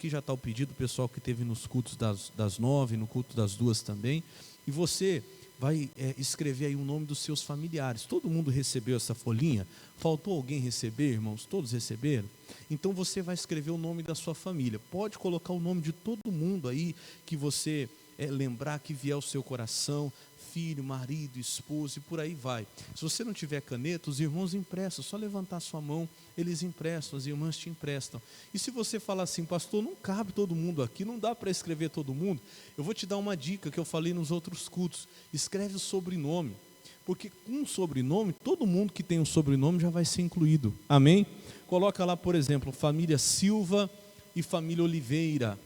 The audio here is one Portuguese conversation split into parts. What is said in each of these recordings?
Aqui já está o pedido, o pessoal que teve nos cultos das 9, no culto das 2 também. E você vai escrever aí o nome dos seus familiares. Todo mundo recebeu essa folhinha? Faltou alguém receber, irmãos? Todos receberam? Então você vai escrever o nome da sua família. Pode colocar o nome de todo mundo aí que você lembrar, que vier ao seu coração. Filho, marido, esposo e por aí vai. Se você não tiver caneta, os irmãos emprestam, só levantar a sua mão, eles emprestam, as irmãs te emprestam. E se você falar assim, pastor, não cabe todo mundo aqui, não dá para escrever todo mundo, eu vou te dar uma dica que eu falei nos outros cultos: escreve o sobrenome, porque com um sobrenome, todo mundo que tem um sobrenome já vai ser incluído, amém? Coloca lá, por exemplo, família Silva e família Oliveira.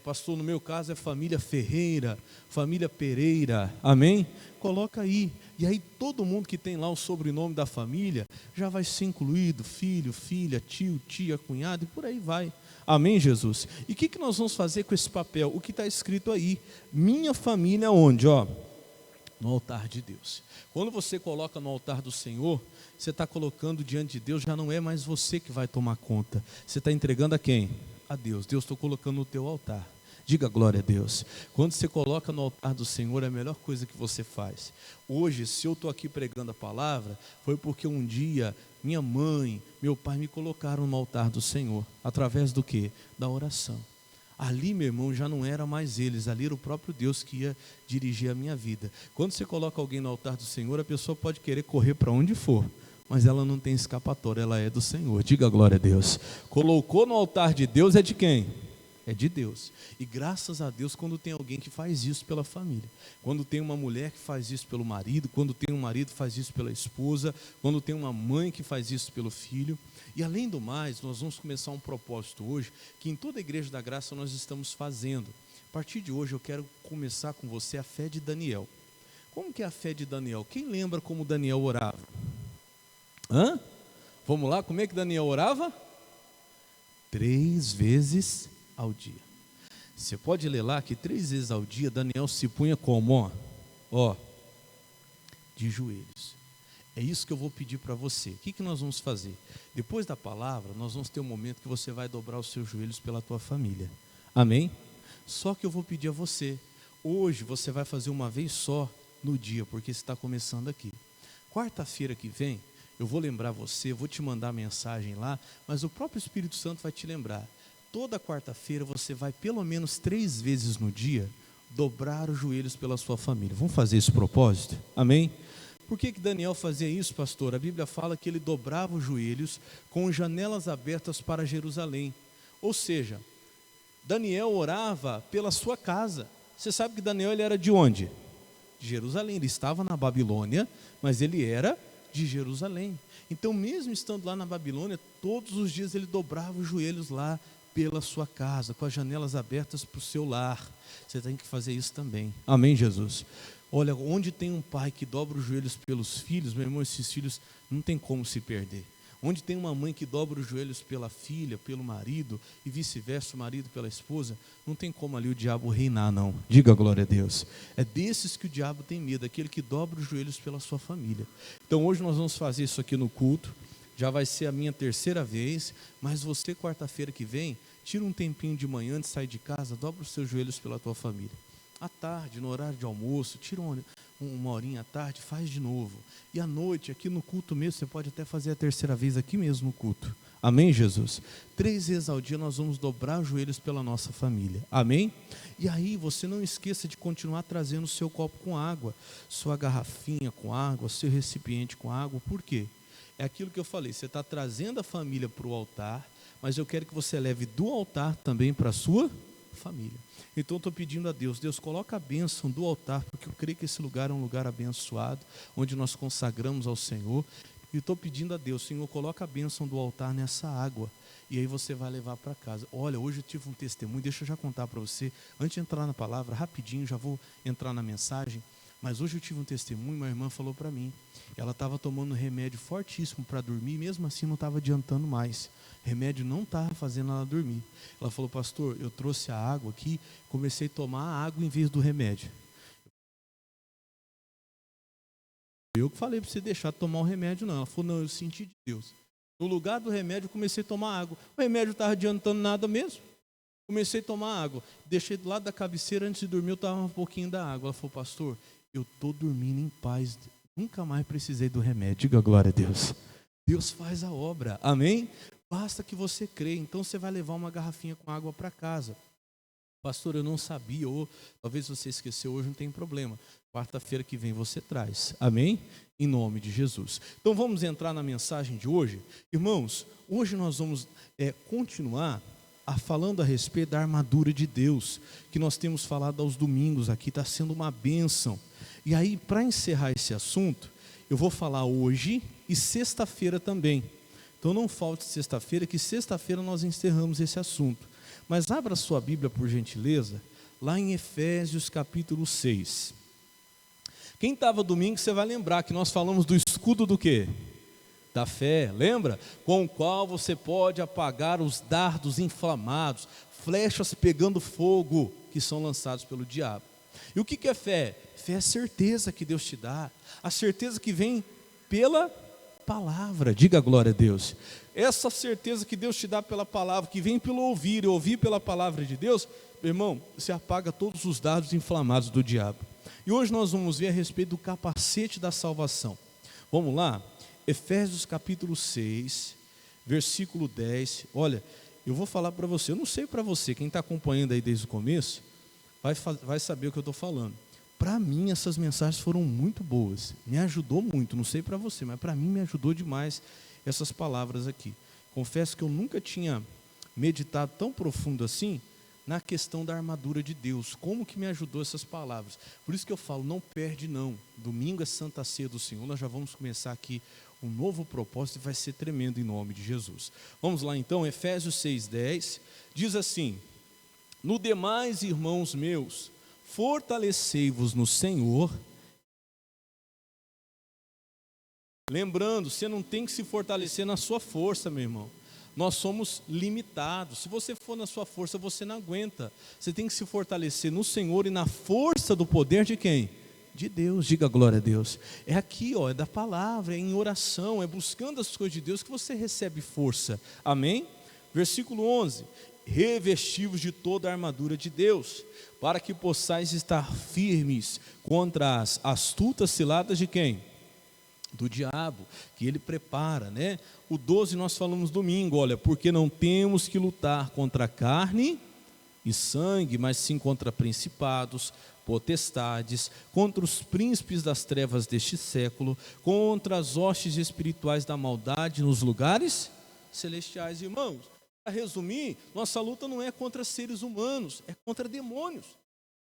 Pastor, no meu caso é família Ferreira, família Pereira, amém? Coloca aí, e aí todo mundo que tem lá o sobrenome da família, já vai ser incluído, filho, filha, tio, tia, cunhado, e por aí vai, amém, Jesus? E o que nós vamos fazer com esse papel? O que está escrito aí, minha família onde? No altar de Deus. Quando você coloca no altar do Senhor, você está colocando diante de Deus, já não é mais você que vai tomar conta, você está entregando a quem? A Deus. Deus, estou colocando no teu altar. Diga glória a Deus. Quando você coloca no altar do Senhor, é a melhor coisa que você faz. Hoje, se eu estou aqui pregando a palavra, foi porque um dia minha mãe, meu pai me colocaram no altar do Senhor. Através do quê? Da oração. Ali, meu irmão, já não era mais eles, ali era o próprio Deus que ia dirigir a minha vida. Quando você coloca alguém no altar do Senhor, a pessoa pode querer correr para onde for, mas ela não tem escapatória, ela é do Senhor. Diga glória a Deus. Colocou no altar de Deus, é de quem? É de Deus. E graças a Deus quando tem alguém que faz isso pela família, quando tem uma mulher que faz isso pelo marido, quando tem um marido que faz isso pela esposa, quando tem uma mãe que faz isso pelo filho. E além do mais, nós vamos começar um propósito hoje, que em toda a Igreja da Graça nós estamos fazendo. A partir de hoje eu quero começar com você a fé de Daniel. Como que é a fé de Daniel? Quem lembra como Daniel orava? Vamos lá, como é que Daniel orava? 3 vezes ao dia. Você pode ler lá que 3 vezes ao dia Daniel se punha como? De joelhos. É isso que eu vou pedir para você. O que nós vamos fazer? Depois da palavra, nós vamos ter um momento que você vai dobrar os seus joelhos pela tua família. Amém? Só que eu vou pedir a você, hoje você vai fazer uma vez só no dia, porque você está começando aqui. Quarta-feira que vem, eu vou lembrar você, vou te mandar mensagem lá, mas o próprio Espírito Santo vai te lembrar. Toda quarta-feira você vai pelo menos 3 vezes no dia dobrar os joelhos pela sua família. Vamos fazer esse propósito? Amém? Por que Daniel fazia isso, pastor? A Bíblia fala que ele dobrava os joelhos com janelas abertas para Jerusalém. Ou seja, Daniel orava pela sua casa. Você sabe que Daniel ele era de onde? De Jerusalém. Ele estava na Babilônia, mas ele era de Jerusalém. Então, mesmo estando lá na Babilônia, todos os dias ele dobrava os joelhos lá pela sua casa, com as janelas abertas para o seu lar. Você tem que fazer isso também. Amém, Jesus? Olha, onde tem um pai que dobra os joelhos pelos filhos, meu irmão, esses filhos não tem como se perder. Onde tem uma mãe que dobra os joelhos pela filha, pelo marido, e vice-versa, o marido pela esposa, não tem como ali o diabo reinar, não. Diga glória a Deus. É desses que o diabo tem medo, aquele que dobra os joelhos pela sua família. Então hoje nós vamos fazer isso aqui no culto, já vai ser a minha 3ª vez, mas você quarta-feira que vem, tira um tempinho de manhã antes de sair de casa, dobra os seus joelhos pela tua família. À tarde, no horário de almoço, tira uma horinha à tarde, faz de novo. E à noite, aqui no culto mesmo, você pode até fazer a 3ª vez aqui mesmo no culto. Amém, Jesus? 3 vezes ao dia nós vamos dobrar os joelhos pela nossa família. Amém? E aí você não esqueça de continuar trazendo o seu copo com água, sua garrafinha com água, seu recipiente com água. Por quê? É aquilo que eu falei, você está trazendo a família para o altar, mas eu quero que você leve do altar também para a sua família. Então eu estou pedindo a Deus, Deus coloca a bênção do altar, porque eu creio que esse lugar é um lugar abençoado, onde nós consagramos ao Senhor, e estou pedindo a Deus, Senhor, coloca a bênção do altar nessa água, e aí você vai levar para casa. Olha, hoje eu tive um testemunho, deixa eu já contar para você, antes de entrar na palavra, rapidinho, já vou entrar na mensagem, mas hoje eu tive um testemunho, uma irmã falou para mim, ela estava tomando remédio fortíssimo para dormir, mesmo assim não estava adiantando mais, remédio não estava fazendo ela dormir. Ela falou, pastor, eu trouxe a água aqui, comecei a tomar a água em vez do remédio. Eu que falei para você deixar de tomar o remédio, não. Ela falou, não, eu senti de Deus. No lugar do remédio eu comecei a tomar água. O remédio não estava adiantando nada mesmo. Comecei a tomar água, deixei do lado da cabeceira, antes de dormir eu tomava um pouquinho da água. Ela falou: pastor, eu estou dormindo em paz, nunca mais precisei do remédio. Diga glória a Deus. Deus faz a obra, amém? Basta que você crê. Então você vai levar uma garrafinha com água para casa. Pastor, eu não sabia, ou talvez você esqueceu hoje, não tem problema. Quarta-feira que vem você traz, amém? Em nome de Jesus. Então vamos entrar na mensagem de hoje. Irmãos, hoje nós vamos continuar falando a respeito da armadura de Deus, que nós temos falado aos domingos aqui, está sendo uma bênção. E aí, para encerrar esse assunto, eu vou falar hoje e sexta-feira também. Então não falte sexta-feira, que sexta-feira nós encerramos esse assunto. Mas abra sua Bíblia, por gentileza, lá em Efésios capítulo 6. Quem estava domingo, você vai lembrar que nós falamos do escudo do quê? Da fé, lembra? Com o qual você pode apagar os dardos inflamados, flechas pegando fogo, que são lançados pelo diabo. E o que é fé? Fé é a certeza que Deus te dá, a certeza que vem pela palavra. Diga glória a Deus. Essa certeza que Deus te dá pela palavra, que vem pelo ouvir e ouvir pela palavra de Deus, meu irmão, você apaga todos os dardos inflamados do diabo. E hoje nós vamos ver a respeito do capacete da salvação. Vamos lá? Efésios capítulo 6, versículo 10. Olha, eu vou falar para você, eu não sei para você, quem está acompanhando aí desde o começo, vai saber o que eu estou falando. Para mim essas mensagens foram muito boas, me ajudou muito, não sei para você, mas para mim me ajudou demais essas palavras aqui. Confesso que eu nunca tinha meditado tão profundo assim na questão da armadura de Deus, como que me ajudou essas palavras. Por isso que eu falo, não perde não, domingo é Santa Ceia do Senhor, nós já vamos começar aqui um novo propósito e vai ser tremendo em nome de Jesus. Vamos lá então, Efésios 6:10, diz assim: no demais, irmãos meus, fortalecei-vos no Senhor. Lembrando, você não tem que se fortalecer na sua força, meu irmão. Nós somos limitados. Se você for na sua força, você não aguenta. Você tem que se fortalecer no Senhor e na força do poder de quem? De Deus. Diga glória a Deus. É aqui, é da palavra, é em oração, é buscando as coisas de Deus que você recebe força. Amém? Versículo 11. Revesti-vos de toda a armadura de Deus, para que possais estar firmes contra as astutas ciladas de quem? Do diabo, que ele prepara, né? O 12 nós falamos domingo, olha, porque não temos que lutar contra carne e sangue, mas sim contra principados, potestades, contra os príncipes das trevas deste século, contra as hostes espirituais da maldade nos lugares celestiais. Irmãos, para resumir, nossa luta não é contra seres humanos, é contra demônios.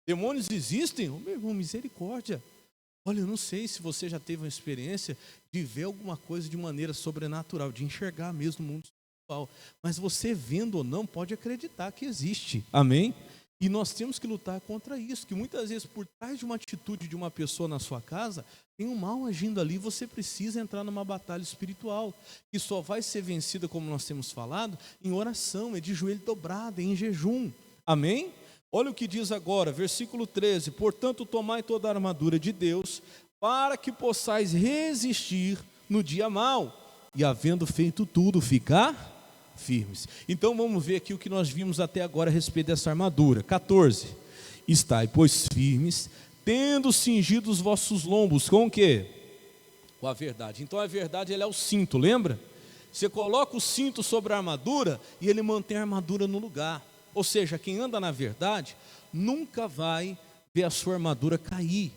Demônios existem? Oh, meu irmão, misericórdia. Olha, eu não sei se você já teve uma experiência de ver alguma coisa de maneira sobrenatural, de enxergar mesmo o mundo espiritual, mas você vendo ou não, pode acreditar que existe, amém? E nós temos que lutar contra isso, que muitas vezes por trás de uma atitude de uma pessoa na sua casa, tem um mal agindo ali, você precisa entrar numa batalha espiritual, que só vai ser vencida, como nós temos falado, em oração, é de joelho dobrado, é em jejum, amém? Olha o que diz agora, versículo 13, portanto tomai toda a armadura de Deus, para que possais resistir no dia mau, e havendo feito tudo, ficar firmes. Então vamos ver aqui o que nós vimos até agora a respeito dessa armadura. 14, estai, pois, firmes, tendo cingido os vossos lombos, com o quê? Com a verdade. Então a verdade, ela é o cinto, lembra? Você coloca o cinto sobre a armadura, e ele mantém a armadura no lugar. Ou seja, quem anda na verdade, nunca vai ver a sua armadura cair,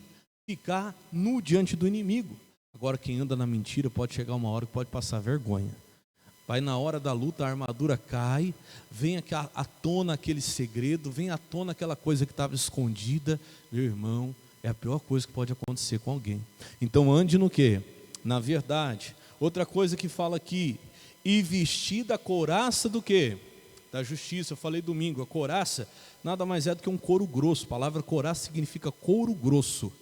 ficar nu diante do inimigo. Agora quem anda na mentira, pode chegar uma hora que pode passar vergonha. Vai na hora da luta, a armadura cai, vem à tona aquele segredo, vem à tona aquela coisa que estava escondida. Meu irmão, é a pior coisa que pode acontecer com alguém. Então ande no quê? Na verdade. Outra coisa que fala aqui, e vestida a couraça do quê? Da justiça. Eu falei domingo, a couraça nada mais é do que um couro grosso. A palavra couraça significa couro grosso.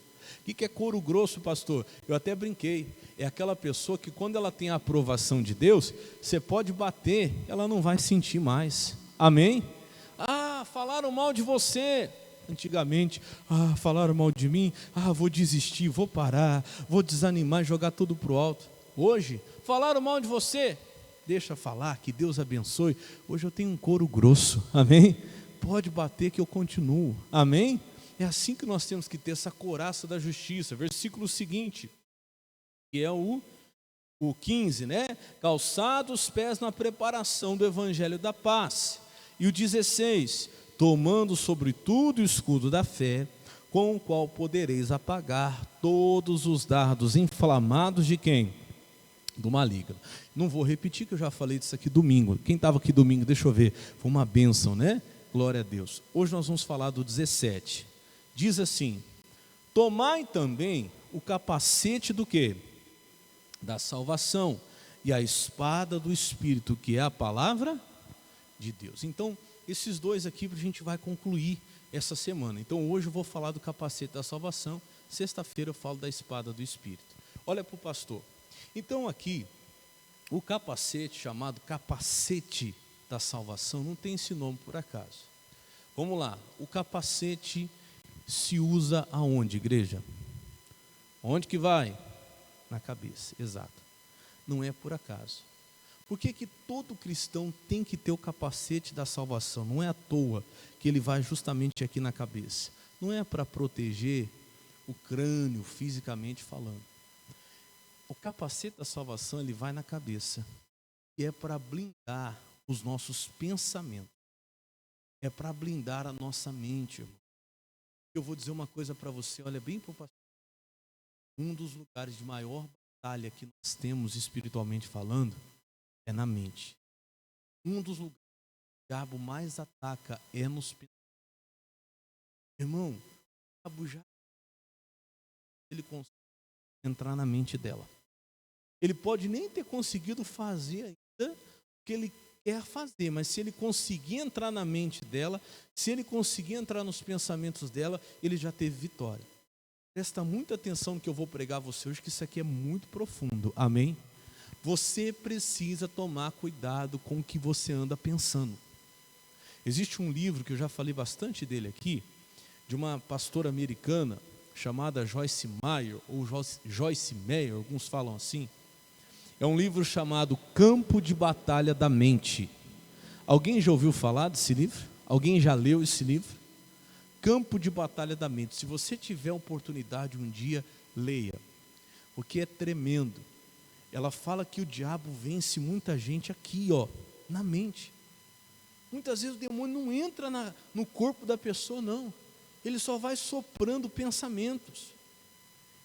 O que é couro grosso, pastor? Eu até brinquei, é aquela pessoa que quando ela tem a aprovação de Deus, você pode bater, ela não vai sentir mais, amém? Ah, falaram mal de você, antigamente, falaram mal de mim, vou desistir, vou parar, vou desanimar e jogar tudo para o alto. Hoje, falaram mal de você, deixa falar, que Deus abençoe. Hoje eu tenho um couro grosso, amém? pode bater que eu continuo. Amém? É assim que nós temos que ter essa couraça da justiça. Versículo seguinte, que é o 15, né? Calçados os pés na preparação do evangelho da paz. E o 16, tomando sobretudo o escudo da fé, com o qual podereis apagar todos os dardos inflamados de quem? Do maligno. Não vou repetir que eu já falei disso aqui domingo. Quem estava aqui domingo, deixa eu ver, foi uma bênção, né? Glória a Deus. Hoje nós vamos falar do 17. Diz assim: tomai também o capacete do quê? Da salvação, e a espada do Espírito, que é a palavra de Deus. Então, esses dois aqui a gente vai concluir essa semana. Então, hoje eu vou falar do capacete da salvação, sexta-feira eu falo da espada do Espírito. Olha para o pastor. Então, aqui, o capacete, chamado capacete da salvação, não tem esse nome por acaso. Vamos lá, o capacete se usa aonde, igreja? Onde que vai? Na cabeça, exato. Não é por acaso. Por que que todo cristão tem que ter o capacete da salvação? Não é à toa que ele vai justamente aqui na cabeça. Não é para proteger o crânio, fisicamente falando. O capacete da salvação, ele vai na cabeça. E é para blindar os nossos pensamentos. É para blindar a nossa mente, irmão. Eu vou dizer uma coisa para você, olha bem para o pastor. Um dos lugares de maior batalha que nós temos espiritualmente falando é na mente. Um dos lugares que o diabo mais ataca é nos pensamentos. Irmão, o diabo já ele consegue entrar na mente dela. Ele pode nem ter conseguido fazer ainda o que ele quer fazer, mas se ele conseguir entrar na mente dela, se ele conseguir entrar nos pensamentos dela, ele já teve vitória. Presta muita atenção no que eu vou pregar a você hoje, que isso aqui é muito profundo, amém? Você precisa tomar cuidado com o que você anda pensando. Existe um livro que eu já falei bastante dele aqui, de uma pastora americana, chamada Joyce Meyer, ou Joyce Meyer, alguns falam assim. É um livro chamado Campo de Batalha da Mente. Alguém já ouviu falar desse livro? Alguém já leu esse livro? Campo de Batalha da Mente. Se você tiver oportunidade um dia, leia, porque é tremendo. Ela fala que o diabo vence muita gente aqui, ó, na mente. Muitas vezes o demônio não entra no corpo da pessoa, não. Ele só vai soprando pensamentos.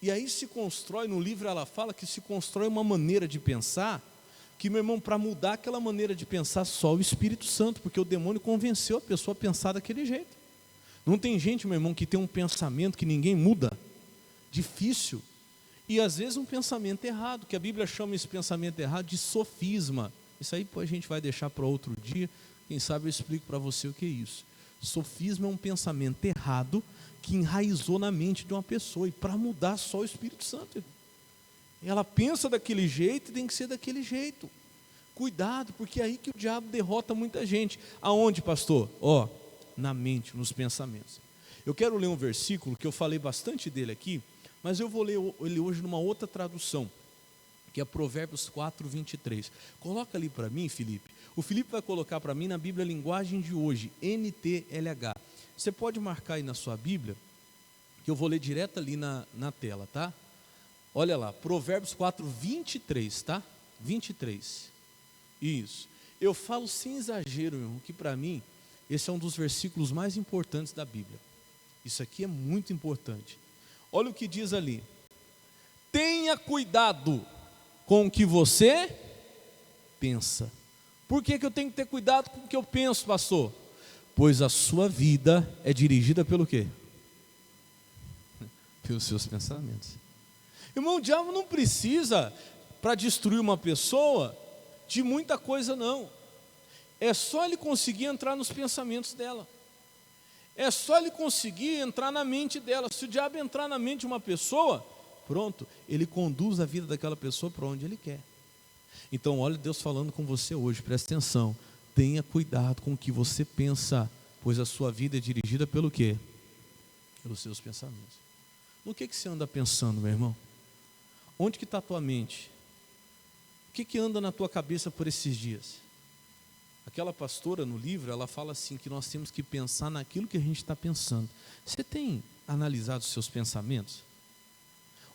E aí se constrói, no livro ela fala que se constrói uma maneira de pensar, que, meu irmão, para mudar aquela maneira de pensar, só o Espírito Santo, porque o demônio convenceu a pessoa a pensar daquele jeito. Não tem gente, meu irmão, que tem um pensamento que ninguém muda. Difícil. E às vezes um pensamento errado, que a Bíblia chama esse pensamento errado de sofisma. Isso aí a gente vai deixar para outro dia. Quem sabe eu explico para você o que é isso. Sofisma é um pensamento errado que enraizou na mente de uma pessoa. E para mudar só o Espírito Santo. Ela pensa daquele jeito e tem que ser daquele jeito. Cuidado, porque é aí que o diabo derrota muita gente. Aonde, pastor? Ó, na mente, nos pensamentos. Eu quero ler um versículo que eu falei bastante dele aqui, mas eu vou ler ele hoje numa outra tradução, que é Provérbios 4, 23. Coloca ali para mim, Felipe. O Felipe vai colocar para mim na Bíblia Linguagem de hoje, NTLH. Você pode marcar aí na sua Bíblia, que eu vou ler direto ali na tela, tá? Olha lá, Provérbios 4, 23, tá? 23. Isso. Eu falo sem exagero, meu irmão, que para mim, esse é um dos versículos mais importantes da Bíblia. Isso aqui é muito importante. Olha o que diz ali. Tenha cuidado com o que você pensa. Por que eu tenho que ter cuidado com o que eu penso, pastor? Pois a sua vida é dirigida pelo quê? Pelos seus pensamentos. Irmão, o diabo não precisa, para destruir uma pessoa, de muita coisa não. É só ele conseguir entrar nos pensamentos dela. É só ele conseguir entrar na mente dela. Se o diabo entrar na mente de uma pessoa, pronto, ele conduz a vida daquela pessoa para onde ele quer. Então, olha Deus falando com você hoje, presta atenção. Tenha cuidado com o que você pensa, pois a sua vida é dirigida pelo quê? Pelos seus pensamentos. No que você anda pensando, meu irmão? Onde que está a tua mente? O que anda na tua cabeça por esses dias? Aquela pastora no livro, ela fala assim, que nós temos que pensar naquilo que a gente está pensando. Você tem analisado os seus pensamentos?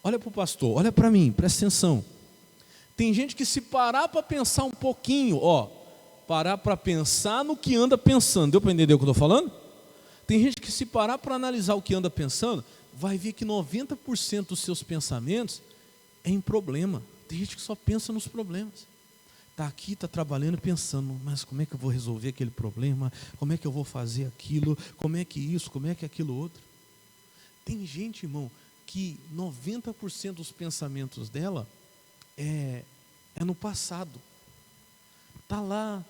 Olha para o pastor, olha para mim, presta atenção. Tem gente que se parar para pensar um pouquinho, parar para pensar no que anda pensando. Deu para entender o que eu estou falando? Tem gente que se parar para analisar o que anda pensando, vai ver que 90% dos seus pensamentos é em problema. Tem gente que só pensa nos problemas. Está aqui, está trabalhando pensando, mas como é que eu vou resolver aquele problema? Como é que eu vou fazer aquilo? Como é que isso? Como é que aquilo outro? Tem gente, irmão, que 90% dos pensamentos dela é no passado. Está lá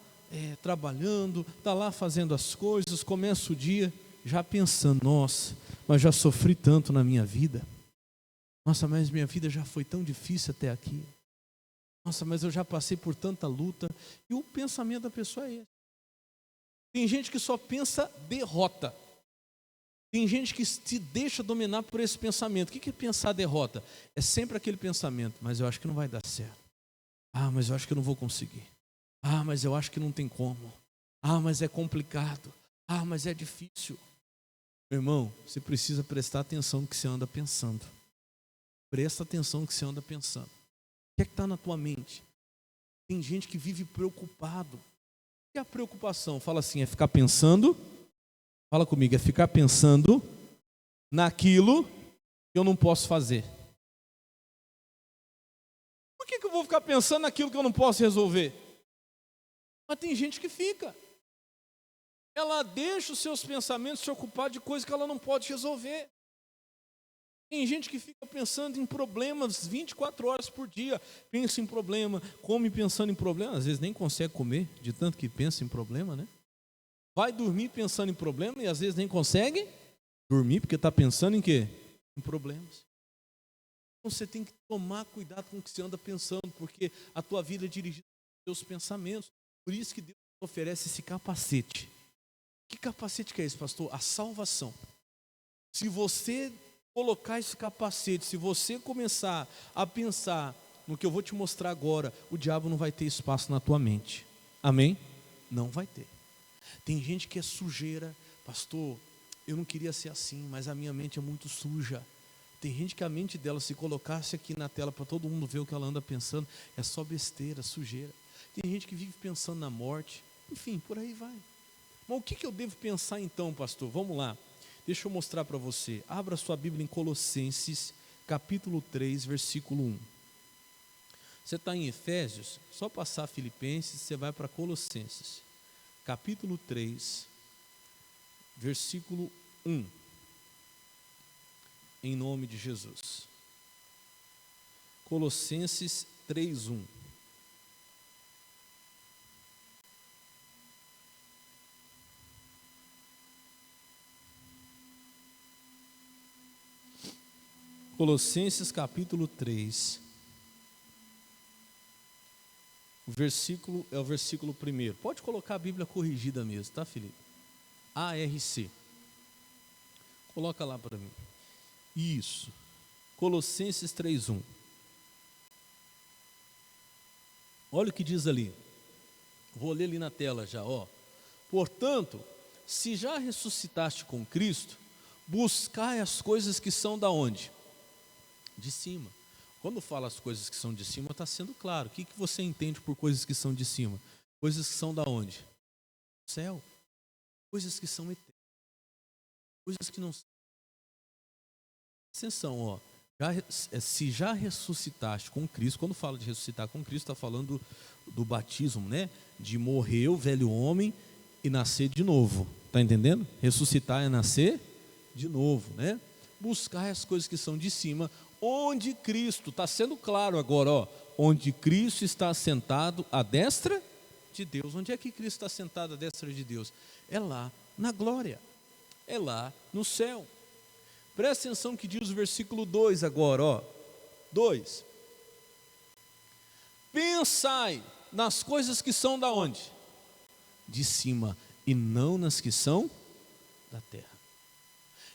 trabalhando, está lá fazendo as coisas, começa o dia já pensando, nossa, mas já sofri tanto na minha vida. Nossa, mas minha vida já foi tão difícil até aqui. Nossa, mas eu já passei por tanta luta. E o pensamento da pessoa é esse. Tem gente que só pensa derrota. Tem gente que se deixa dominar por esse pensamento. O que é pensar derrota? É sempre aquele pensamento, mas eu acho que não vai dar certo. Ah, mas eu acho que eu não vou conseguir. Ah, mas eu acho que não tem como. Ah, mas é complicado. Ah, mas é difícil. Meu irmão, você precisa prestar atenção no que você anda pensando. Presta atenção no que você anda pensando. O que é que está na tua mente? Tem gente que vive preocupado. O que é a preocupação? Fala assim, é ficar pensando. Fala comigo, é ficar pensando naquilo que eu não posso fazer. Por que eu vou ficar pensando naquilo que eu não posso resolver? Mas tem gente que fica. Ela deixa os seus pensamentos se ocupar de coisas que ela não pode resolver. Tem gente que fica pensando em problemas 24 horas por dia. Pensa em problema, come pensando em problema. Às vezes nem consegue comer, de tanto que pensa em problema, né? Vai dormir pensando em problema e às vezes nem consegue dormir porque está pensando em quê? Em problemas. Então você tem que tomar cuidado com o que você anda pensando, porque a tua vida é dirigida pelos seus pensamentos. Por isso que Deus oferece esse capacete. Que capacete que é esse, pastor? A salvação. Se você colocar esse capacete, se você começar a pensar no que eu vou te mostrar agora, o diabo não vai ter espaço na tua mente. Amém? Não vai ter. Tem gente que é sujeira. Pastor, eu não queria ser assim, mas a minha mente é muito suja. Tem gente que a mente dela, se colocasse aqui na tela para todo mundo ver o que ela anda pensando, é só besteira, sujeira. Tem gente que vive pensando na morte. Enfim, por aí vai. Mas o que eu devo pensar então, pastor? Vamos lá. Deixa eu mostrar para você. Abra sua Bíblia em Colossenses, capítulo 3, versículo 1. Você está em Efésios, só passar Filipenses, você vai para Colossenses, capítulo 3, versículo 1. Em nome de Jesus. Colossenses 3, 1. Colossenses capítulo 3, o versículo é o versículo 1. Pode colocar a Bíblia corrigida mesmo, tá, Felipe? ARC. Coloca lá para mim. Isso. Colossenses 3:1. Olha o que diz ali. Vou ler ali na tela já, ó. Portanto, se já ressuscitaste com Cristo, buscai as coisas que são da onde? De cima. Quando fala as coisas que são de cima, está sendo claro. O que você entende por coisas que são de cima? Coisas que são da onde? Céu. Coisas que são eternas. Coisas que não são. Atenção, ó. Se já ressuscitaste com Cristo, quando fala de ressuscitar com Cristo, está falando do batismo, né? De morrer o velho homem e nascer de novo. Está entendendo? Ressuscitar é nascer de novo, né? Buscar as coisas que são de cima, onde Cristo, está sendo claro agora, ó, onde Cristo está assentado à destra de Deus. Onde é que Cristo está sentado à destra de Deus? É lá na glória, é lá no céu. Presta atenção que diz o versículo 2 agora, ó. 2. Pensai nas coisas que são da onde? De cima, e não nas que são da terra.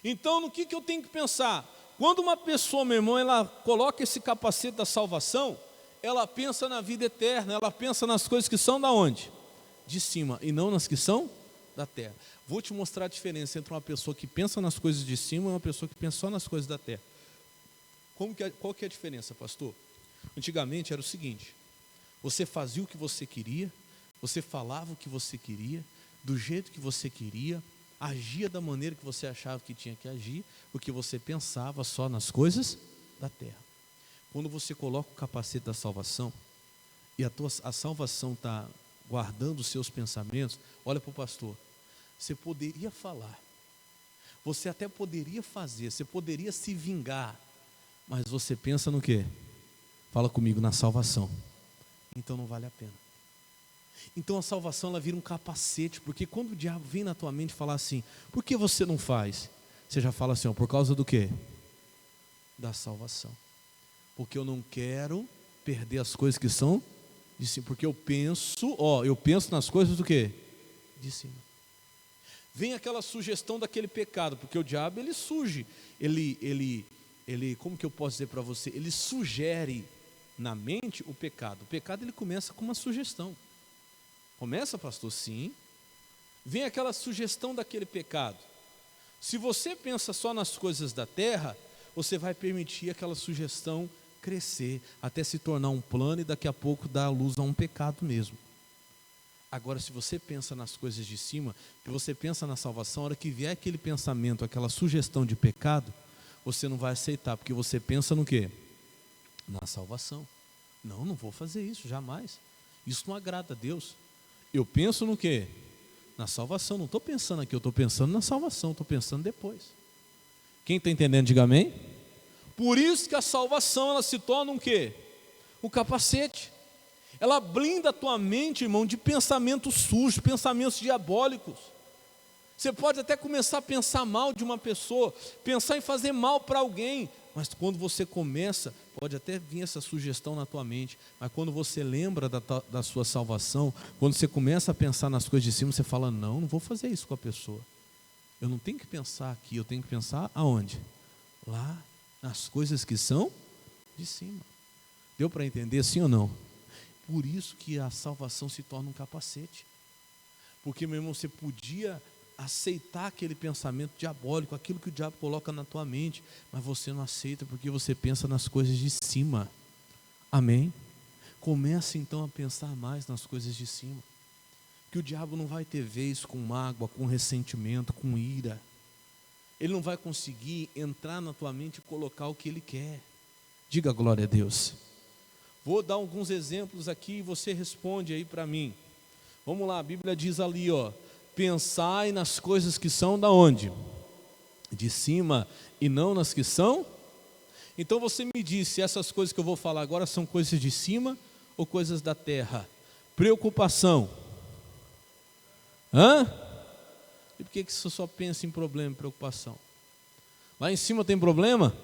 Então, no que eu tenho que pensar? Quando uma pessoa, meu irmão, ela coloca esse capacete da salvação, ela pensa na vida eterna, ela pensa nas coisas que são da onde? de cima e não nas que são da terra. Vou te mostrar a diferença entre uma pessoa que pensa nas coisas de cima e uma pessoa que pensa só nas coisas da terra. Qual que é a diferença, pastor? Antigamente era o seguinte: você fazia o que você queria, você falava o que você queria, do jeito que você queria, agia da maneira que você achava que tinha que agir, porque você pensava só nas coisas da terra. Quando você coloca o capacete da salvação, e a salvação está guardando os seus pensamentos, olha para o pastor, você poderia falar, você até poderia fazer, você poderia se vingar, mas você pensa no quê? Fala comigo, na salvação. Então não vale a pena. Então a salvação ela vira um capacete, porque quando o diabo vem na tua mente falar assim, por que você não faz? Você já fala assim, ó, por causa do quê? Da salvação. Porque eu não quero perder as coisas que são de cima, porque eu penso nas coisas do quê? De cima. Vem aquela sugestão daquele pecado, porque o diabo ele surge, ele, como que eu posso dizer para você? Ele sugere na mente o pecado. O pecado ele começa com uma sugestão. Começa, pastor? Sim. Vem aquela sugestão daquele pecado. Se você pensa só nas coisas da terra, você vai permitir aquela sugestão crescer, até se tornar um plano e daqui a pouco dar luz a um pecado mesmo. Agora, se você pensa nas coisas de cima, que você pensa na salvação, a hora que vier aquele pensamento, aquela sugestão de pecado, você não vai aceitar, porque você pensa no quê? Na salvação. Não vou fazer isso, jamais. Isso não agrada a Deus. Eu penso no quê? Na salvação. Não estou pensando aqui, eu estou pensando na salvação, estou pensando depois. Quem está entendendo, diga amém. Por isso que a salvação ela se torna um quê? O capacete. Ela blinda a tua mente, irmão, de pensamentos sujos, pensamentos diabólicos. Você pode até começar a pensar mal de uma pessoa, pensar em fazer mal para alguém, mas quando você começa, pode até vir essa sugestão na tua mente, mas quando você lembra da sua salvação, quando você começa a pensar nas coisas de cima, você fala, não vou fazer isso com a pessoa. Eu não tenho que pensar aqui, eu tenho que pensar aonde? Lá, nas coisas que são de cima. Deu para entender sim ou não? Por isso que a salvação se torna um capacete. Porque, meu irmão, você podia aceitar aquele pensamento diabólico, aquilo que o diabo coloca na tua mente, mas você não aceita porque você pensa nas coisas de cima. Amém? Comece então a pensar mais nas coisas de cima. Que o diabo não vai ter vez com mágoa, com ressentimento, com ira. Ele não vai conseguir entrar na tua mente e colocar o que ele quer. Diga glória a Deus. Vou dar alguns exemplos aqui e você responde aí para mim. Vamos lá, a Bíblia diz ali, ó, pensai nas coisas que são da onde? De cima e não nas que são? Então você me diz se essas coisas que eu vou falar agora são coisas de cima ou coisas da terra. Preocupação. E por que você só pensa em problema e preocupação? Lá em cima tem problema?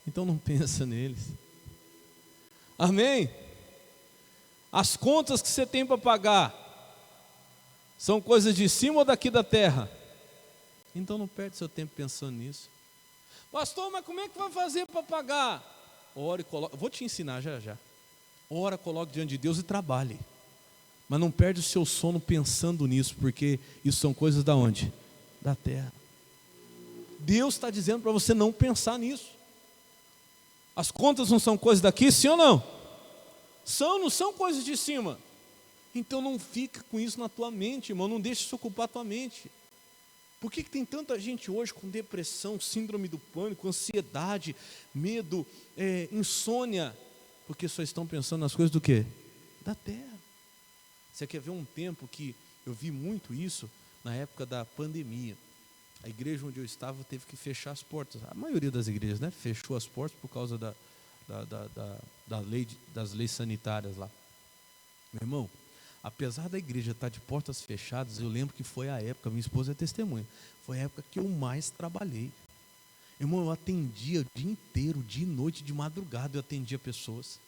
Então não pensa neles. Amém? As contas que você tem para pagar são coisas de cima ou daqui da terra? Então não perde seu tempo pensando nisso. Pastor, mas como é que vai fazer para pagar? Ora e coloque, vou te ensinar já. Ora, coloque diante de Deus e trabalhe. Mas não perde o seu sono pensando nisso, porque isso são coisas da onde? Da terra. Deus está dizendo para você não pensar nisso. As contas não são coisas daqui, sim ou não? Não são coisas de cima. Então não fica com isso na tua mente, irmão, não deixe isso ocupar a tua mente. Por que tem tanta gente hoje com depressão, síndrome do pânico, ansiedade, medo, insônia? Porque só estão pensando nas coisas do quê? Da terra. Você quer ver um tempo que eu vi muito isso na época da pandemia. A igreja onde eu estava teve que fechar as portas. A maioria das igrejas, né, fechou as portas por causa das leis sanitárias lá. Meu irmão, apesar da igreja estar de portas fechadas, eu lembro que foi a época, minha esposa é testemunha, foi a época que eu mais trabalhei. Irmão, eu atendia o dia inteiro, dia e noite, de madrugada eu atendia pessoas.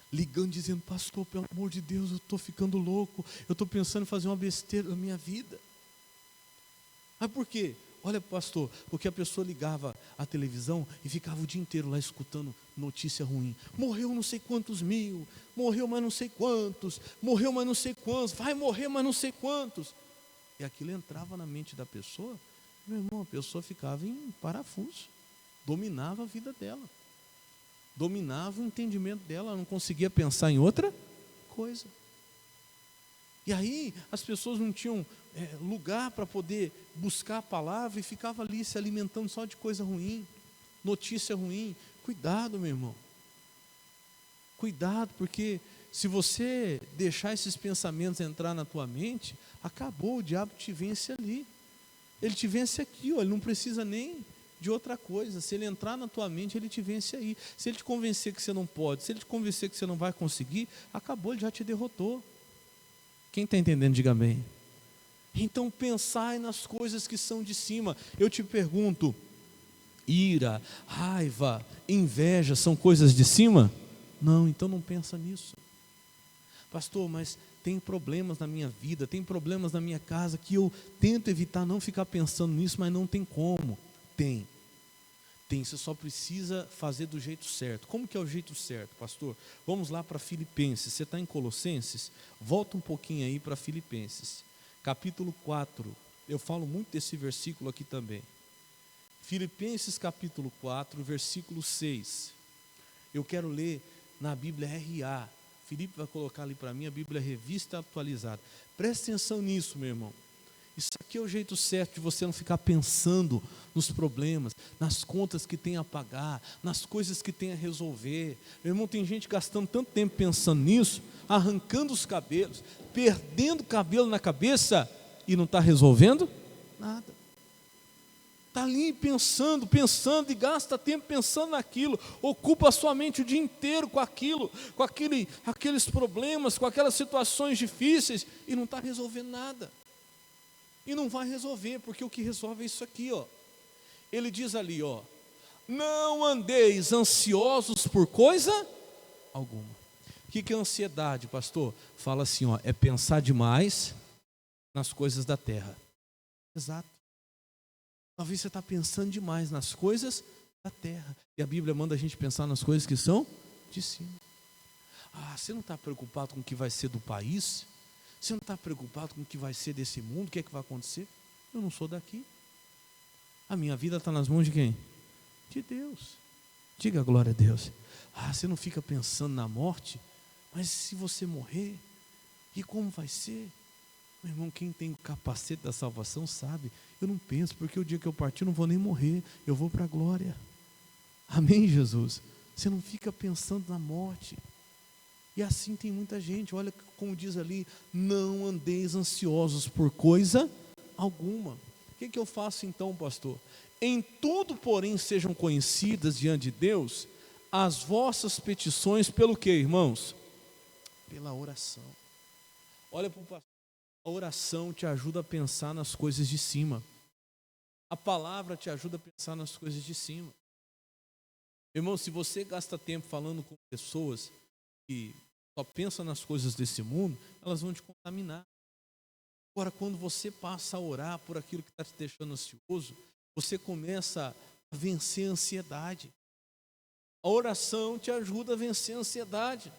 Ligando, dizendo, pastor, pelo amor de Deus, eu estou ficando louco, eu estou pensando em fazer uma besteira na minha vida. Mas por quê? Olha, pastor, porque a pessoa ligava a televisão e ficava o dia inteiro lá escutando notícia ruim. Morreu não sei quantos mil, morreu mais não sei quantos, morreu mais não sei quantos, vai morrer mais não sei quantos. E aquilo entrava na mente da pessoa, meu irmão, a pessoa ficava em parafuso, dominava a vida dela, dominava o entendimento dela, ela não conseguia pensar em outra coisa. E aí as pessoas não tinham lugar para poder buscar a palavra e ficava ali se alimentando só de coisa ruim, notícia ruim. Cuidado, meu irmão. Cuidado, porque se você deixar esses pensamentos entrar na tua mente, acabou, o diabo te vence ali. Ele te vence aqui, ó, ele não precisa nem de outra coisa. Se ele entrar na tua mente, ele te vence aí. Se ele te convencer que você não pode, se ele te convencer que você não vai conseguir, acabou, ele já te derrotou. Quem está entendendo, diga amém. Então pensai nas coisas que são de cima. Eu te pergunto, ira, raiva, inveja são coisas de cima? Não, então não pensa nisso. Pastor, mas tem problemas na minha vida, tem problemas na minha casa que eu tento evitar não ficar pensando nisso, mas não tem como. Tem, você só precisa fazer do jeito certo. Como que é o jeito certo, pastor? Vamos lá para Filipenses. Você está em Colossenses? Volta um pouquinho aí para Filipenses, capítulo 4. Eu falo muito desse versículo aqui também. Filipenses capítulo 4, versículo 6. Eu quero ler na Bíblia RA. Felipe vai colocar ali para mim a Bíblia Revista Atualizada. Presta atenção nisso, meu irmão. Isso aqui é o jeito certo de você não ficar pensando nos problemas, nas contas que tem a pagar, nas coisas que tem a resolver. Meu irmão, tem gente gastando tanto tempo pensando nisso, arrancando os cabelos, perdendo cabelo na cabeça e não está resolvendo nada. Está ali pensando e gasta tempo pensando naquilo, ocupa a sua mente o dia inteiro com aquilo, com aqueles problemas, com aquelas situações difíceis e não está resolvendo nada. E não vai resolver, porque o que resolve é isso aqui, ó. Ele diz ali, ó: não andeis ansiosos por coisa alguma. O que é ansiedade, pastor? Fala assim, ó, é pensar demais nas coisas da terra. Exato. Talvez você está pensando demais nas coisas da terra. E a Bíblia manda a gente pensar nas coisas que são de cima. Ah, você não está preocupado com o que vai ser do país? Você não está preocupado com o que vai ser desse mundo? O que é que vai acontecer? Eu não sou daqui. A minha vida está nas mãos de quem? De Deus. Diga glória a Deus. Ah, você não fica pensando na morte? Mas se você morrer, e como vai ser? Meu irmão, quem tem o capacete da salvação sabe. Eu não penso, porque o dia que eu partir eu não vou nem morrer, eu vou para a glória. Amém, Jesus? Você não fica pensando na morte. E assim tem muita gente, olha como diz ali: não andeis ansiosos por coisa alguma. O que eu faço então, pastor? Em tudo, porém, sejam conhecidas diante de Deus as vossas petições pelo quê, irmãos? Pela oração. Olha para o pastor, a oração te ajuda a pensar nas coisas de cima. A palavra te ajuda a pensar nas coisas de cima. Irmão, se você gasta tempo falando com pessoas que só pensam nas coisas desse mundo, elas vão te contaminar. Agora, quando você passa a orar por aquilo que está te deixando ansioso, você começa a vencer a ansiedade. A oração te ajuda a vencer a ansiedade.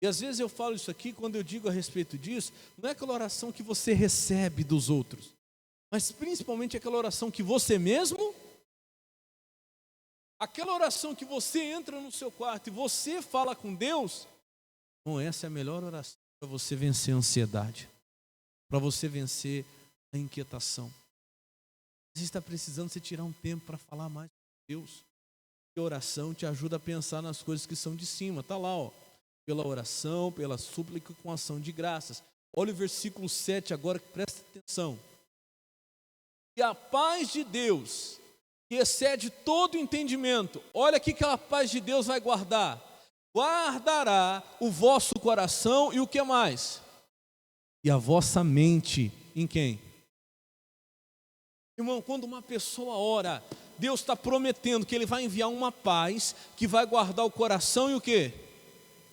E às vezes eu falo isso aqui, quando eu digo a respeito disso, não é aquela oração que você recebe dos outros, mas principalmente aquela oração que você mesmo, aquela oração que você entra no seu quarto e você fala com Deus. Bom, essa é a melhor oração para você vencer a ansiedade, para você vencer a inquietação. Você está precisando você tirar um tempo para falar mais com Deus. E a oração te ajuda a pensar nas coisas que são de cima. Está lá, ó. Pela oração, pela súplica com ação de graças. Olha o versículo 7 agora, presta atenção. E a paz de Deus, que excede todo entendimento, olha aqui que a paz de Deus vai guardar. Guardará o vosso coração e o que mais? E a vossa mente em quem? Irmão, quando uma pessoa ora, Deus está prometendo que Ele vai enviar uma paz que vai guardar o coração e o quê?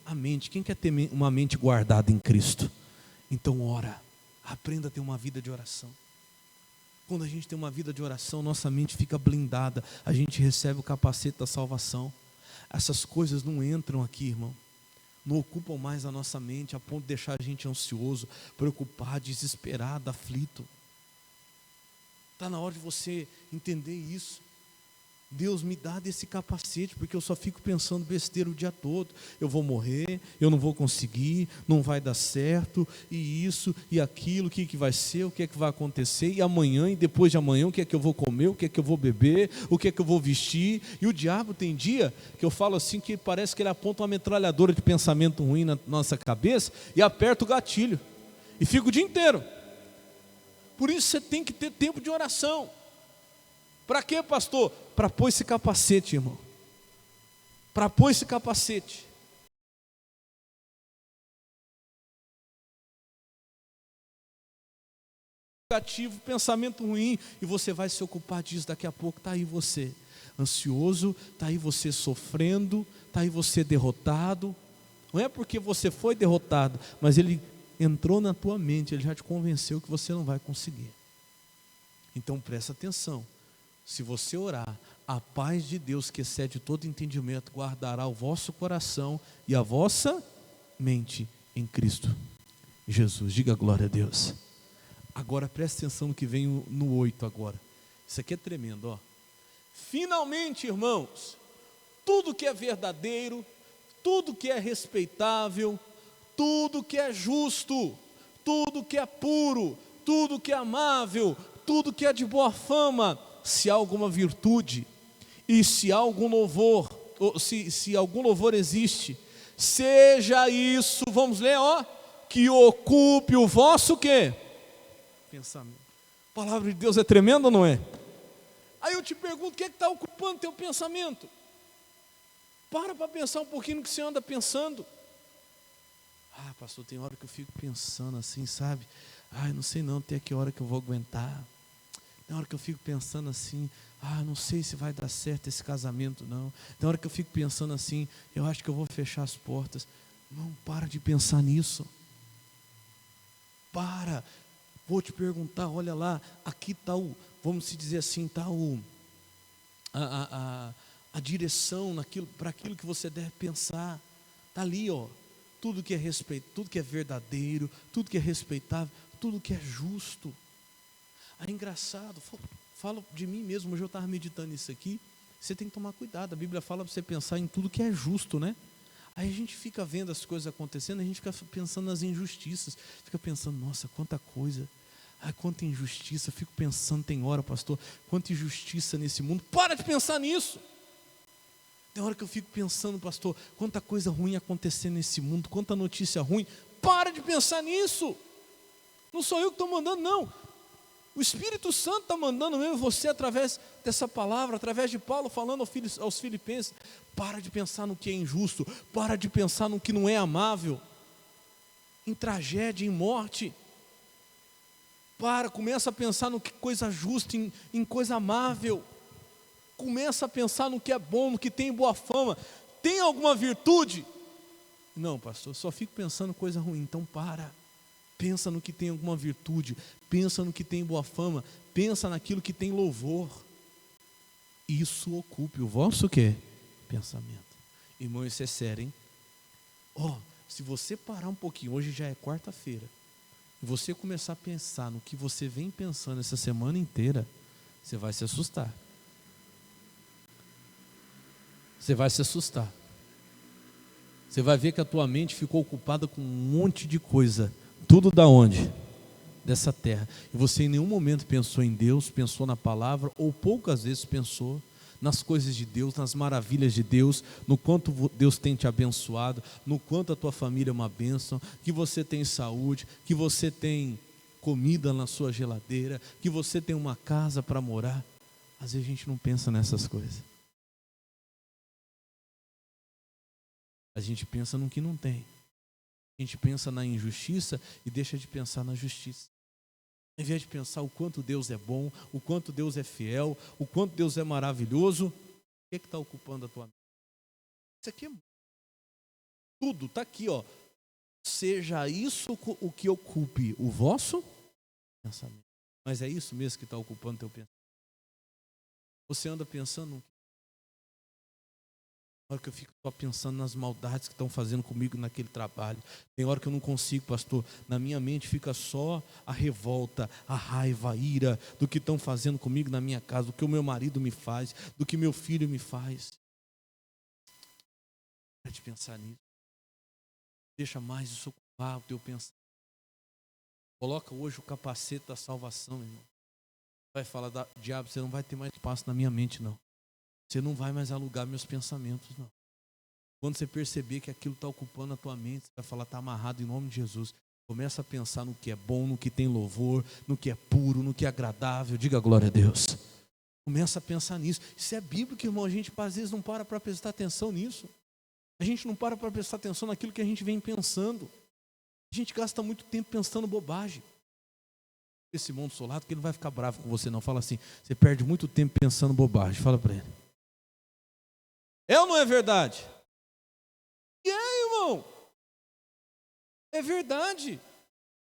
A mente. Quem quer ter uma mente guardada em Cristo? Então ora, aprenda a ter uma vida de oração. Quando a gente tem uma vida de oração, nossa mente fica blindada, a gente recebe o capacete da salvação. Essas coisas não entram aqui, irmão, não ocupam mais a nossa mente, a ponto de deixar a gente ansioso, preocupado, desesperado, aflito. Está na hora de você entender isso. Deus me dá desse capacete, porque eu só fico pensando besteira o dia todo. Eu vou morrer, eu não vou conseguir, não vai dar certo, e isso, e aquilo, o que vai ser, o que é que vai acontecer, e amanhã, e depois de amanhã, o que é que eu vou comer, o que é que eu vou beber, o que é que eu vou vestir. E o diabo tem dia que eu falo assim, que parece que ele aponta uma metralhadora de pensamento ruim na nossa cabeça, e aperta o gatilho, e fica o dia inteiro. Por isso você tem que ter tempo de oração. Para quê, pastor? Para pôr esse capacete, irmão. Para pôr esse capacete. Negativo, pensamento ruim, e você vai se ocupar disso daqui a pouco. Está aí você, ansioso, está aí você sofrendo, está aí você derrotado. Não é porque você foi derrotado, mas ele entrou na tua mente, ele já te convenceu que você não vai conseguir. Então presta atenção. Se você orar, a paz de Deus que excede todo entendimento guardará o vosso coração e a vossa mente em Cristo Jesus. Diga glória a Deus. Agora preste atenção no que vem no 8 agora. Isso aqui é tremendo, ó. Finalmente, irmãos, tudo que é verdadeiro, tudo que é respeitável, tudo que é justo, tudo que é puro, tudo que é amável, tudo que é de boa fama, se há alguma virtude e se há algum louvor, ou se algum louvor existe, seja isso, vamos ler, ó, que ocupe o vosso quê? Pensamento. A palavra de Deus é tremenda ou não é? Aí eu te pergunto, o que é que está ocupando teu pensamento? Para pensar um pouquinho no que você anda pensando. Ah, pastor, tem hora que eu fico pensando assim, sabe? Ai, não sei não, até que hora que eu vou aguentar. Tem hora que eu fico pensando assim, não sei se vai dar certo esse casamento não. Tem hora que eu fico pensando assim, eu acho que eu vou fechar as portas. Não, para de pensar nisso. Para. Vou te perguntar, olha lá, aqui está vamos se dizer assim, está a direção para aquilo que você deve pensar. Está ali, ó. Tudo que é respeito, tudo que é verdadeiro, tudo que é respeitável, tudo que é justo. É engraçado, falo de mim mesmo, hoje eu estava meditando isso aqui, você tem que tomar cuidado, a Bíblia fala para você pensar em tudo que é justo, né? Aí a gente fica vendo as coisas acontecendo, a gente fica pensando nas injustiças, fica pensando, nossa, quanta coisa, quanta injustiça, fico pensando, tem hora, pastor, quanta injustiça nesse mundo, para de pensar nisso. Tem hora que eu fico pensando, pastor, quanta coisa ruim acontecendo nesse mundo, quanta notícia ruim, para de pensar nisso. Não sou eu que estou mandando, não. O Espírito Santo está mandando mesmo você através dessa palavra, através de Paulo falando aos filipenses. Para de pensar no que é injusto, para de pensar no que não é amável, em tragédia, em morte. Começa a pensar no que coisa justa, em coisa amável. Começa a pensar no que é bom, no que tem boa fama. Tem alguma virtude? Não, pastor, só fico pensando coisa ruim, então para. Pensa no que tem alguma virtude, pensa no que tem boa fama, pensa naquilo que tem louvor. Isso ocupe o vosso quê? Pensamento. Irmão, isso é sério, hein? Se você parar um pouquinho, hoje já é quarta-feira, e você começar a pensar no que você vem pensando essa semana inteira, você vai se assustar. Você vai se assustar. Você vai ver que a tua mente ficou ocupada com um monte de coisa. Tudo da onde? Dessa terra. E você em nenhum momento pensou em Deus, pensou na palavra, ou poucas vezes pensou nas coisas de Deus, nas maravilhas de Deus, no quanto Deus tem te abençoado, no quanto a tua família é uma bênção, que você tem saúde, que você tem comida na sua geladeira, que você tem uma casa para morar. Às vezes a gente não pensa nessas coisas. A gente pensa no que não tem. A gente pensa na injustiça e deixa de pensar na justiça. Em vez de pensar o quanto Deus é bom, o quanto Deus é fiel, o quanto Deus é maravilhoso, o que está ocupando a tua mente? Isso aqui é tudo, está aqui, ó. Seja isso o que ocupe o vosso pensamento. Mas é isso mesmo que está ocupando teu pensamento? Você anda pensando? Tem hora que eu fico só pensando nas maldades que estão fazendo comigo naquele trabalho. Tem hora que eu não consigo, pastor. Na minha mente fica só a revolta, a raiva, a ira do que estão fazendo comigo na minha casa, do que o meu marido me faz, do que meu filho me faz. Para de pensar nisso. Deixa mais isso ocupar o teu pensamento. Coloca hoje o capacete da salvação, irmão. Vai falar, diabo, você não vai ter mais espaço na minha mente, não. Você não vai mais alugar meus pensamentos, não. Quando você perceber que aquilo está ocupando a tua mente, você vai falar, está amarrado em nome de Jesus. Começa a pensar no que é bom, no que tem louvor, no que é puro, no que é agradável. Diga glória a Deus. Começa a pensar nisso. Isso é bíblico, irmão. A gente às vezes não para prestar atenção nisso. A gente não para prestar atenção naquilo que a gente vem pensando. A gente gasta muito tempo pensando bobagem. Esse irmão do seu lado, que ele não vai ficar bravo com você não. Fala assim, você perde muito tempo pensando bobagem. Fala para ele. É ou não é verdade? E aí, irmão? É verdade.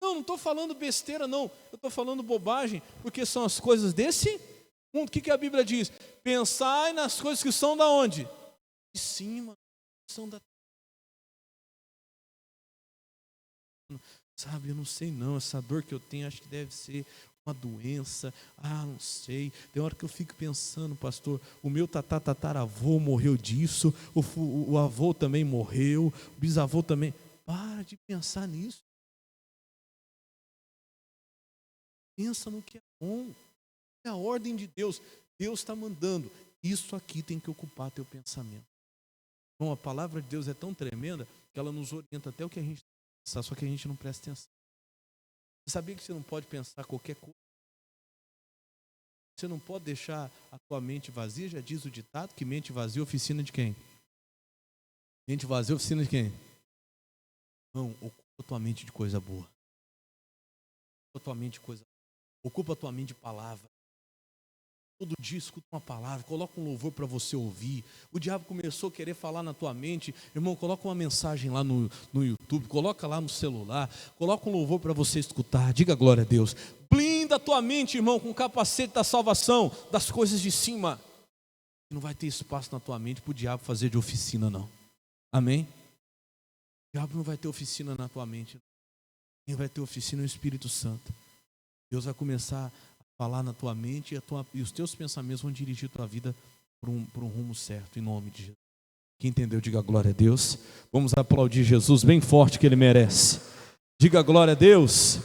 Não estou falando besteira, não. Eu estou falando bobagem, porque são as coisas desse mundo. O que a Bíblia diz? Pensai nas coisas que são da onde? De cima. São da... Sabe, eu não sei não. Essa dor que eu tenho, acho que deve ser uma doença. Não sei. Tem hora que eu fico pensando, pastor, o meu tataravô morreu disso, o avô também morreu, o bisavô também. Para de pensar nisso. Pensa no que é bom. É a ordem de Deus. Deus está mandando. Isso aqui tem que ocupar teu pensamento. Bom, a palavra de Deus é tão tremenda que ela nos orienta até o que a gente pensar, só que a gente não presta atenção. Você sabia que você não pode pensar qualquer coisa? Você não pode deixar a tua mente vazia, já diz o ditado, que mente vazia, oficina de quem? Mente vazia, oficina de quem? Não, ocupa a tua mente de coisa boa. Ocupa a tua mente de coisa boa. Ocupa a tua mente de palavra. Todo dia escuta uma palavra, coloca um louvor para você ouvir. O diabo começou a querer falar na tua mente. Irmão, coloca uma mensagem lá no YouTube, coloca lá no celular, coloca um louvor para você escutar. Diga glória a Deus. Blinda a tua mente, irmão, com o capacete da salvação, das coisas de cima. Não vai ter espaço na tua mente para o diabo fazer de oficina, não. Amém? O diabo não vai ter oficina na tua mente. Quem vai ter oficina é o Espírito Santo. Deus vai começar a falar na tua mente e os teus pensamentos vão dirigir a tua vida para um rumo certo, em nome de Jesus. Quem entendeu, diga glória a Deus. Vamos aplaudir Jesus bem forte que Ele merece. Diga glória a Deus.